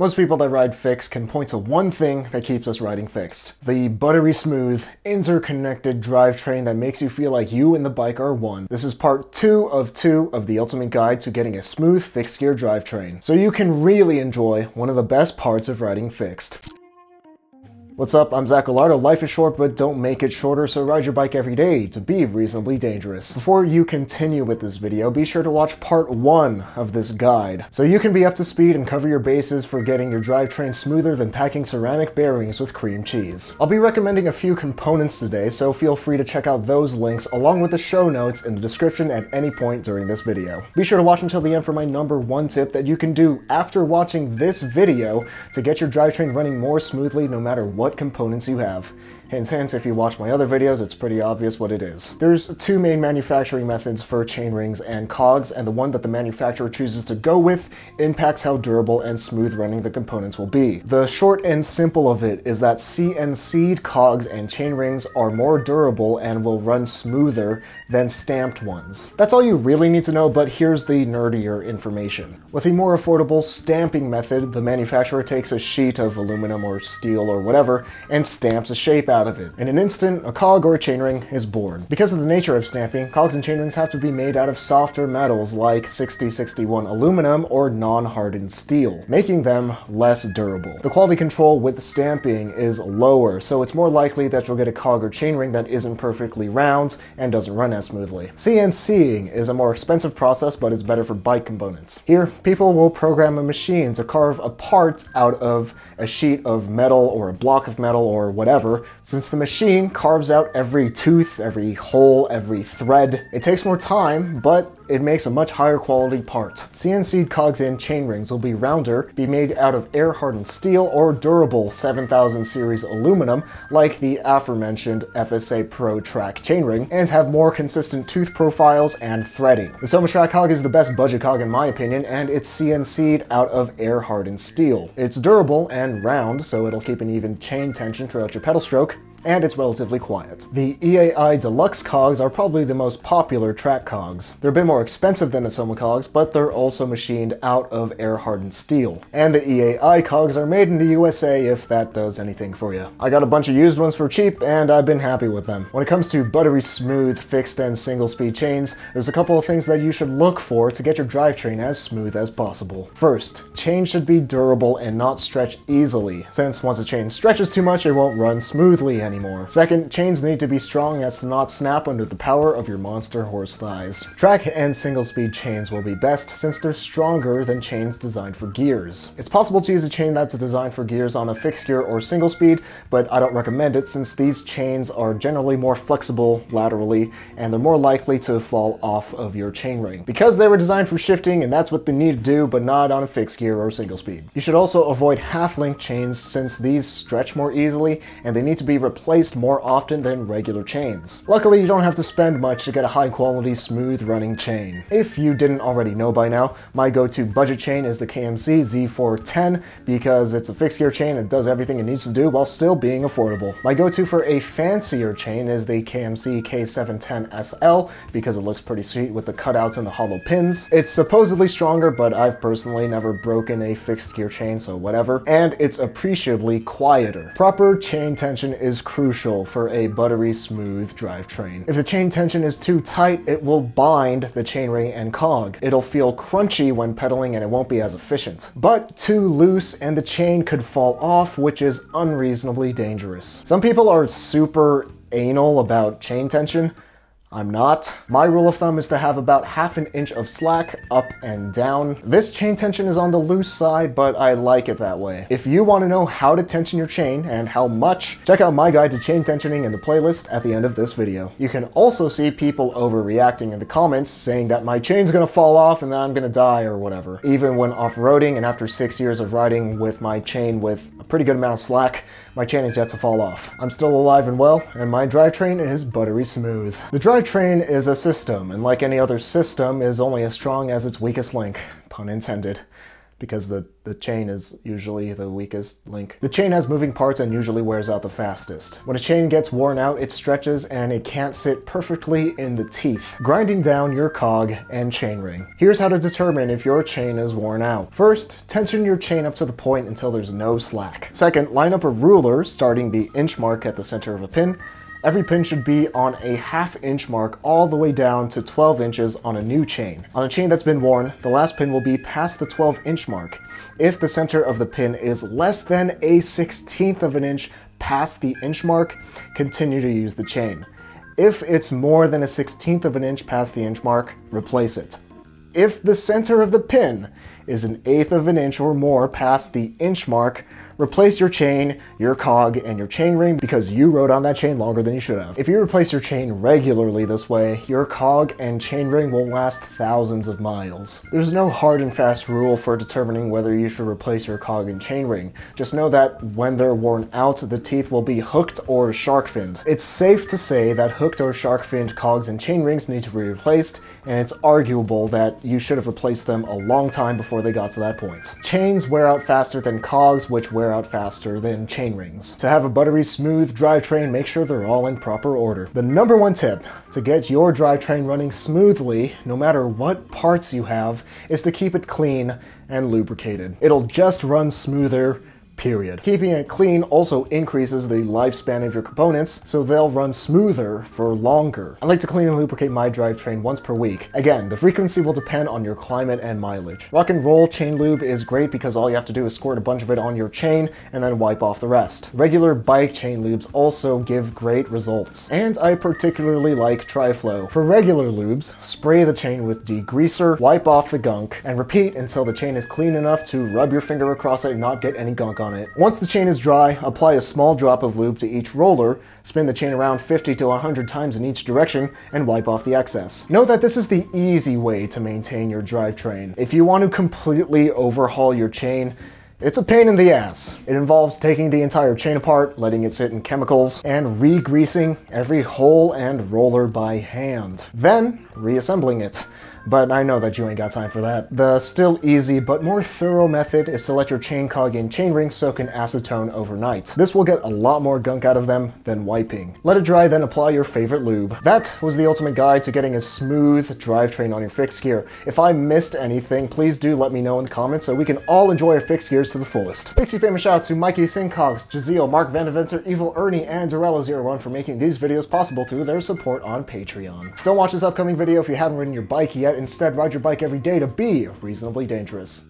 Most people that ride fixed can point to one thing that keeps us riding fixed. The buttery smooth, interconnected drivetrain that makes you feel like you and the bike are one. This is part 2 of the ultimate guide to getting a smooth fixed gear drivetrain, so you can really enjoy one of the best parts of riding fixed. What's up, I'm Zach Gallardo. Life is short, but don't make it shorter, so ride your bike every day to be reasonably dangerous. Before you continue with this video, be sure to watch part 1 of this guide, so you can be up to speed and cover your bases for getting your drivetrain smoother than packing ceramic bearings with cream cheese. I'll be recommending a few components today, so feel free to check out those links along with the show notes in the description at any point during this video. Be sure to watch until the end for my number 1 tip that you can do after watching this video to get your drivetrain running more smoothly no matter what components you have. Hint, hint, if you watch my other videos, it's pretty obvious what it is. There's 2 main manufacturing methods for chainrings and cogs, and the one that the manufacturer chooses to go with impacts how durable and smooth running the components will be. The short and simple of it is that CNC'd cogs and chainrings are more durable and will run smoother than stamped ones. That's all you really need to know, but here's the nerdier information. With a more affordable stamping method, the manufacturer takes a sheet of aluminum or steel or whatever and stamps a shape out of it. In an instant, a cog or a chainring is born. Because of the nature of stamping, cogs and chainrings have to be made out of softer metals like 6061 aluminum or non-hardened steel, making them less durable. The quality control with stamping is lower, so it's more likely that you'll get a cog or chainring that isn't perfectly round and doesn't run as smoothly. CNCing is a more expensive process, but it's better for bike components. Here, people will program a machine to carve a part out of a sheet of metal or a block of metal or whatever. Since the machine carves out every tooth, every hole, every thread, it takes more time, but it makes a much higher quality part. CNC'd cogs and chainrings will be rounder, be made out of air-hardened steel or durable 7000 series aluminum, like the aforementioned FSA Pro Track chainring, and have more consistent tooth profiles and threading. The SomaTrack cog is the best budget cog in my opinion, and it's CNC'd out of air-hardened steel. It's durable and round, so it'll keep an even chain tension throughout your pedal stroke, and it's relatively quiet. The EAI Deluxe cogs are probably the most popular track cogs. They're a bit more expensive than the Soma cogs, but they're also machined out of air-hardened steel. And the EAI cogs are made in the USA, if that does anything for you. I got a bunch of used ones for cheap, and I've been happy with them. When it comes to buttery smooth, fixed and single-speed chains, there's a couple of things that you should look for to get your drivetrain as smooth as possible. First, chain should be durable and not stretch easily, since once a chain stretches too much, it won't run smoothly anymore. Second, chains need to be strong as to not snap under the power of your monster horse thighs. Track and single speed chains will be best since they're stronger than chains designed for gears. It's possible to use a chain that's designed for gears on a fixed gear or single speed, but I don't recommend it since these chains are generally more flexible laterally and they're more likely to fall off of your chainring because they were designed for shifting, and that's what they need to do, but not on a fixed gear or single speed. You should also avoid half-link chains since these stretch more easily and they need to be replaced more often than regular chains. Luckily, you don't have to spend much to get a high-quality, smooth-running chain. If you didn't already know by now, my go-to budget chain is the KMC Z410 because it's a fixed-gear chain and does everything it needs to do while still being affordable. My go-to for a fancier chain is the KMC K710SL because it looks pretty sweet with the cutouts and the hollow pins. It's supposedly stronger, but I've personally never broken a fixed-gear chain, so whatever. And it's appreciably quieter. Proper chain tension is crucial for a buttery smooth drivetrain. If the chain tension is too tight, it will bind the chainring and cog. It'll feel crunchy when pedaling and it won't be as efficient. But too loose and the chain could fall off, which is unreasonably dangerous. Some people are super anal about chain tension. I'm not. My rule of thumb is to have about ½ an inch of slack up and down. This chain tension is on the loose side, but I like it that way. If you want to know how to tension your chain and how much, check out my guide to chain tensioning in the playlist at the end of this video. You can also see people overreacting in the comments saying that my chain's gonna fall off and that I'm gonna die or whatever. Even when off-roading and after 6 years of riding with my chain with a pretty good amount of slack, my chain is yet to fall off. I'm still alive and well, and my drivetrain is buttery smooth. The drivetrain is a system, and like any other system, is only as strong as its weakest link. Pun intended. because the chain is usually the weakest link. The chain has moving parts and usually wears out the fastest. When a chain gets worn out, it stretches and it can't sit perfectly in the teeth, grinding down your cog and chainring. Here's how to determine if your chain is worn out. First, tension your chain up to the point until there's no slack. Second, line up a ruler starting the inch mark at the center of a pin. Every pin should be on a ½ inch mark all the way down to 12 inches on a new chain. On a chain that's been worn, the last pin will be past the 12-inch mark. If the center of the pin is less than a 1/16 of an inch past the inch mark, continue to use the chain. If it's more than a 1/16 of an inch past the inch mark, replace it. If the center of the pin is an 1/8 of an inch or more past the inch mark, replace your chain, your cog, and your chainring because you rode on that chain longer than you should have. If you replace your chain regularly this way, your cog and chainring will last thousands of miles. There's no hard and fast rule for determining whether you should replace your cog and chainring. Just know that when they're worn out, the teeth will be hooked or shark finned. It's safe to say that hooked or shark finned cogs and chainrings need to be replaced, and it's arguable that you should have replaced them a long time before they got to that point. Chains wear out faster than cogs, which wear out faster than chainrings. To have a buttery smooth drivetrain, make sure they're all in proper order. The #1 tip to get your drivetrain running smoothly, no matter what parts you have, is to keep it clean and lubricated. It'll just run smoother, period. Keeping it clean also increases the lifespan of your components, so they'll run smoother for longer. I like to clean and lubricate my drivetrain once per week. Again, the frequency will depend on your climate and mileage. Rock and roll chain lube is great because all you have to do is squirt a bunch of it on your chain and then wipe off the rest. Regular bike chain lubes also give great results. And I particularly like Tri-Flow. For regular lubes, spray the chain with degreaser, wipe off the gunk, and repeat until the chain is clean enough to rub your finger across it and not get any gunk on it. Once the chain is dry, apply a small drop of lube to each roller, spin the chain around 50 to 100 times in each direction, and wipe off the excess. Note that this is the easy way to maintain your drivetrain. If you want to completely overhaul your chain, it's a pain in the ass. It involves taking the entire chain apart, letting it sit in chemicals, and re-greasing every hole and roller by hand. Then, reassembling it. But I know that you ain't got time for that. The still easy but more thorough method is to let your chain cog and chainring soak in acetone overnight. This will get a lot more gunk out of them than wiping. Let it dry, then apply your favorite lube. That was the ultimate guide to getting a smooth drivetrain on your fixed gear. If I missed anything, please do let me know in the comments so we can all enjoy our fixed gears to the fullest. Fixie famous shoutouts to Mikey Sincox, Jeziel, Mark Vandeventer, Evil Ernie, and Durella01 for making these videos possible through their support on Patreon. Don't watch this upcoming video if you haven't ridden your bike yet. Instead, ride your bike every day to be reasonably dangerous.